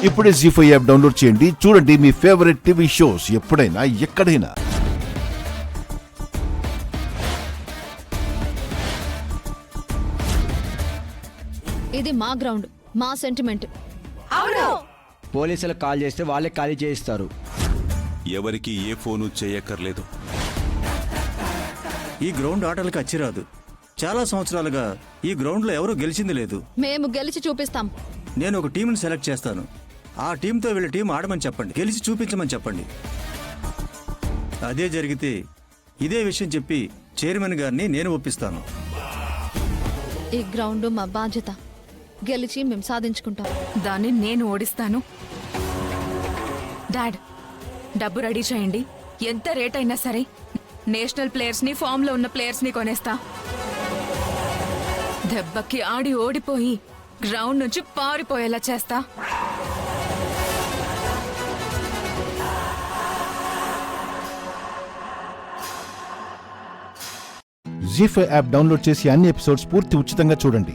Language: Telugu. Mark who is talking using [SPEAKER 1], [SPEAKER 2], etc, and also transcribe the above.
[SPEAKER 1] ఇప్పుడే జీ5 యాప్ డౌన్లోడ్ చేయండి. చూడండి మీ ఫేవరెట్ టీవీ షోస్ ఎప్పుడైనా ఎక్కడైనా.
[SPEAKER 2] ఇది మా గ్రౌండ్, మా సెంటిమెంట్.
[SPEAKER 3] అవును.
[SPEAKER 4] పోలీసులకు కాల్ చేస్తే వాళ్ళే ఖాళీ చేయిస్తారు.
[SPEAKER 5] ఎవరికి ఏ ఫోను చేయక్కర్లేదు.
[SPEAKER 6] ఈ గ్రౌండ్ ఆటలకు అచ్చిరాదు. చాలా సంవత్సరాలుగా ఈ గ్రౌండ్లో ఎవరూ గెలిచింది లేదు.
[SPEAKER 2] మేము గెలిచి చూపిస్తాం.
[SPEAKER 6] నేను ఒక టీంని సెలెక్ట్ చేస్తాను. ఆ టీంతో వీళ్ళ టీం ఆడమని చెప్పండి, గెలిచి చూపించమని చెప్పండి. అదే జరిగితే ఇదే విషయం చెప్పి చైర్మన్ గారిని నేను ఒప్పిస్తాను.
[SPEAKER 2] ఈ గ్రౌండ్ మా బాధ్యత. గెలిచి మేము సాధించుకుంటాం.
[SPEAKER 3] దాన్ని నేను ఓడిస్తాను. డాడ్, డబ్బు రెడీ చేయండి. ఎంత రేట్ అయినా సరే నేషనల్ ప్లేయర్స్ ని, ఫామ్ లో ఉన్న ప్లేయర్స్ ని కొనేస్తా. దెబ్బకి ఆడి ఓడిపోయి గ్రౌండ్ నుంచి పారిపోయేలా చేస్తా.
[SPEAKER 1] జీ5 యాప్ డౌన్లోడ్ చేసి అన్ని ఎపిసోడ్స్ పూర్తి ఉచితంగా చూడండి.